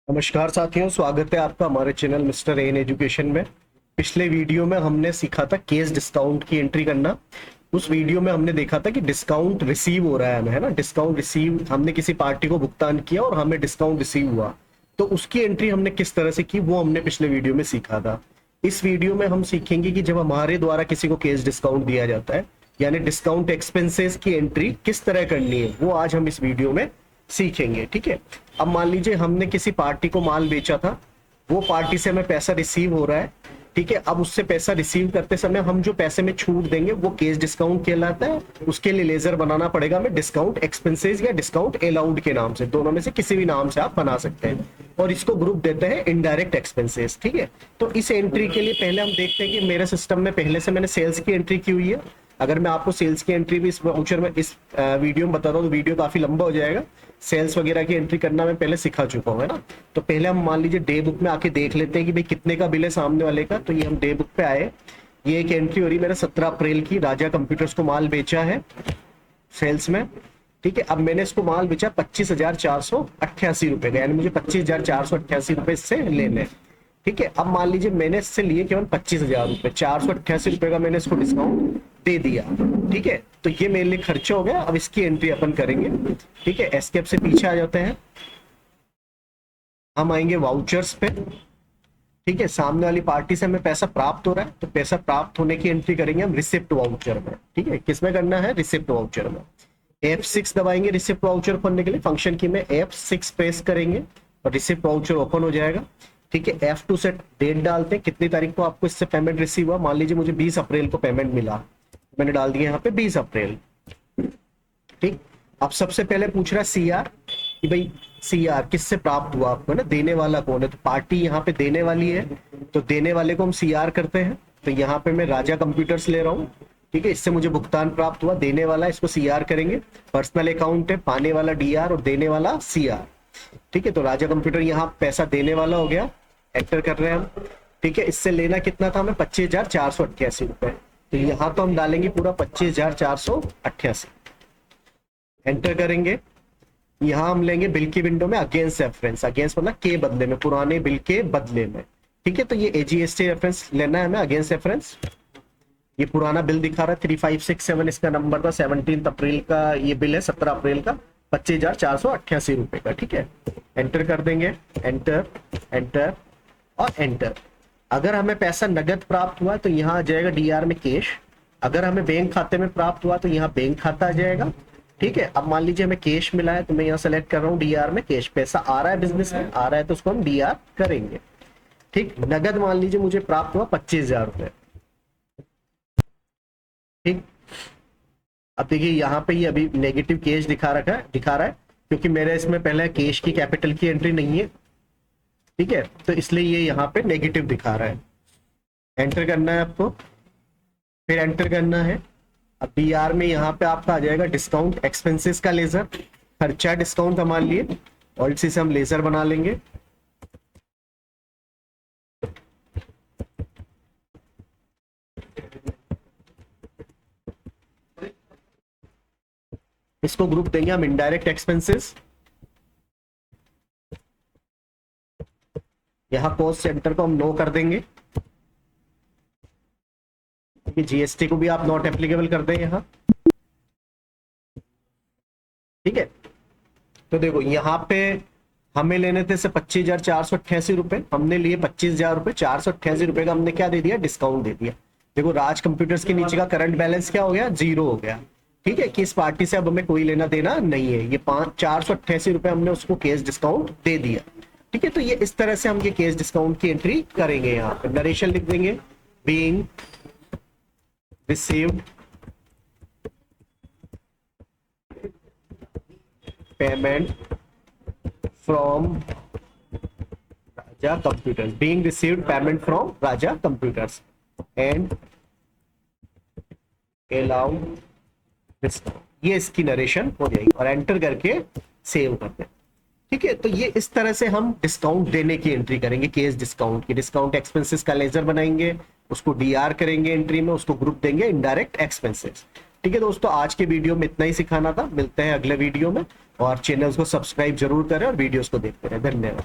नमस्कार साथियों, स्वागत है आपका हमारे चैनल मिस्टर एन एजुकेशन में। पिछले वीडियो में हमने सीखा था केस डिस्काउंट की एंट्री करना। उस वीडियो में हमने देखा था कि डिस्काउंट रिसीव हो रहा है हमें, है ना। डिस्काउंट रिसीव, हमने किसी पार्टी को भुगतान किया और हमें डिस्काउंट रिसीव हुआ, तो उसकी एंट्री हमने किस तरह से की वो हमने पिछले वीडियो में सीखा था। इस वीडियो में हम सीखेंगे कि जब हमारे द्वारा किसी को केस डिस्काउंट दिया जाता है, यानी डिस्काउंट एक्सपेंसेस की एंट्री किस तरह करनी है, वो आज हम इस वीडियो में सीखेंगे। ठीक है। अब मान लीजिए हमने किसी पार्टी को माल बेचा था, वो पार्टी से हमें पैसा रिसीव हो रहा है। ठीक है। अब उससे पैसा रिसीव करते समय हम जो पैसे में छूट देंगे वो केस डिस्काउंट कहलाता है। उसके लिए लेजर बनाना पड़ेगा हमें डिस्काउंट एक्सपेंसेस या डिस्काउंट अलाउड के नाम से, दोनों में से किसी भी नाम से आप बना सकते हैं। और इसको ग्रुप देते हैं इनडायरेक्ट एक्सपेंसेस। ठीक है। तो इस एंट्री के लिए पहले हम देखते हैं कि मेरे सिस्टम में पहले से मैंने सेल्स की एंट्री की हुई है। अगर मैं आपको सेल्स की एंट्री भी इस वाउचर में इस वीडियो में बता रहा हूँ तो वीडियो काफी लंबा हो जाएगा। सेल्स वगैरह की एंट्री करना मैं पहले सिखा चुका हूँ, है ना। तो पहले हम मान लीजिए डे बुक में आके देख लेते हैं कि भाई कितने का बिल है सामने वाले का। तो ये हम डे बुक पे आए, ये एक एंट्री हो रही है मेरे 17 अप्रैल की। राजा कंप्यूटर्स को माल बेचा है सेल्स में। ठीक है। अब मैंने इसको माल बेचा 25,488 रुपए का, यानी मुझे 25,488 रुपए इससे लेने हैं। ठीक है। अब मान लीजिए मैंने इससे लिए केवल 25,000 रुपए, 488 रुपए का मैंने इसको डिस्काउंट दे दिया। ठीक है। तो ये मेरे लिए खर्चा हो गया। अब इसकी एंट्री अपन करेंगे। ठीक है। एस्केप से पीछे आ जाते हैं, हम आएंगे वाउचर्स पे। ठीक है। सामने वाली पार्टी से हमें पैसा प्राप्त हो रहा है, तो पैसा प्राप्त होने की एंट्री करेंगे हम रिसिप्ट वाउचर में। ठीक है। किसमें करना है? रिसिप्ट वाउचर में। F6 दबाएंगे रिसिप्ट वाउचर खोलने के लिए। फंक्शन की में F6 प्रेस करेंगे और रिसिप्ट वाउचर ओपन हो जाएगा। ठीक है। F2 से डेट डालते हैं, कितनी तारीख को आपको इससे पेमेंट रिसीव हुआ। मान लीजिए मुझे 20 अप्रैल को पेमेंट मिला, मैंने डाल दिया यहाँ पे 20 अप्रैल। ठीक। अब सबसे पहले पूछ रहा है CR कि भाई CR किससे प्राप्त हुआ आपको, ना देने वाला कौन है। तो पार्टी यहाँ पे देने वाली है, तो देने वाले को हम CR करते हैं। तो यहाँ पे मैं राजा कंप्यूटर्स ले रहा हूँ। ठीक है। इससे मुझे भुगतान प्राप्त हुआ, देने वाला इसको CR करेंगे। पर्सनल अकाउंट है, पाने वाला DR और देने वाला CR। ठीक है। तो राजा कंप्यूटर यहाँ पैसा देने वाला हो गया, एंटर कर रहे हैं हम। ठीक है। इससे लेना कितना था हमें? 25,488 रुपए। तो यहाँ तो हम डालेंगे पूरा 25,488, एंटर करेंगे। यहाँ हम लेंगे बिल की विंडो में अगेंस्ट रेफरेंस, अगेंस्ट मतलब के बदले में, पुराने बिल के बदले में। ठीक है। तो ये AGST रेफरेंस लेना है हमें, अगेंस्ट रेफरेंस। ये पुराना बिल दिखा रहा है 3567, इसका नंबर था। 17 अप्रैल का ये बिल है, 17 अप्रैल का, 25,488 रुपए का। ठीक है। एंटर कर देंगे, एंटर एंटर और एंटर। अगर हमें पैसा नगद प्राप्त हुआ तो यहाँ आ जाएगा DR में कैश। अगर हमें बैंक खाते में प्राप्त हुआ तो यहाँ बैंक खाता आ जाएगा। ठीक है। अब मान लीजिए हमें कैश मिला है, तो मैं यहाँ सेलेक्ट कर रहा हूँ DR में कैश। पैसा आ रहा है, बिजनेस में आ रहा है, तो उसको हम DR करेंगे। ठीक। नगद मान लीजिए मुझे प्राप्त हुआ 25,000 रुपए। ठीक। अब देखिए यहाँ पे ये अभी नेगेटिव कैश दिखा रहा है क्योंकि मेरे इसमें पहले कैश की कैपिटल की एंट्री नहीं है। ठीक है। तो इसलिए ये यहाँ पे नेगेटिव दिखा रहा है। एंटर करना है आपको, फिर एंटर करना है। अब DR में यहाँ पे आपका आ जाएगा डिस्काउंट एक्सपेंसेस का लेजर, खर्चा डिस्काउंट हमारे लिए, और इसी से हम लेजर बना लेंगे। इसको ग्रुप देंगे हम इनडायरेक्ट एक्सपेंसेस। यहाँ कॉस्ट सेंटर को हम नो कर देंगे, GST को भी आप नॉट एप्लीकेबल कर दें यहाँ। ठीक है। तो देखो यहाँ पे हमें लेने थे से 25,488 रुपए, हमने लिए 25,000 रुपए। 488 रुपए का हमने क्या दे दिया? डिस्काउंट दे दिया। देखो राज कंप्यूटर्स के नीचे का करंट बैलेंस क्या हो गया? 0 हो गया। ठीक है। कि इस पार्टी से अब हमें कोई लेना देना नहीं है। ये 488 रुपए हमने उसको केस डिस्काउंट दे दिया। ठीक है। तो ये इस तरह से हम ये केस डिस्काउंट की एंट्री करेंगे। यहाँ पे नरेशन लिख देंगे, being received payment from Raja computers, being received payment from Raja computers and allow discount. ये इसकी नरेशन हो जाएगी और एंटर करके सेव कर दें। ठीक है। तो ये इस तरह से हम डिस्काउंट देने की एंट्री करेंगे, केस डिस्काउंट की। डिस्काउंट एक्सपेंसेस का लेजर बनाएंगे, उसको DR करेंगे एंट्री में, उसको ग्रुप देंगे इनडायरेक्ट एक्सपेंसेस। ठीक है दोस्तों, आज के वीडियो में इतना ही सिखाना था। मिलते हैं अगले वीडियो में, और चैनल को सब्सक्राइब जरूर करें और वीडियोस को देखते रहें। धन्यवाद।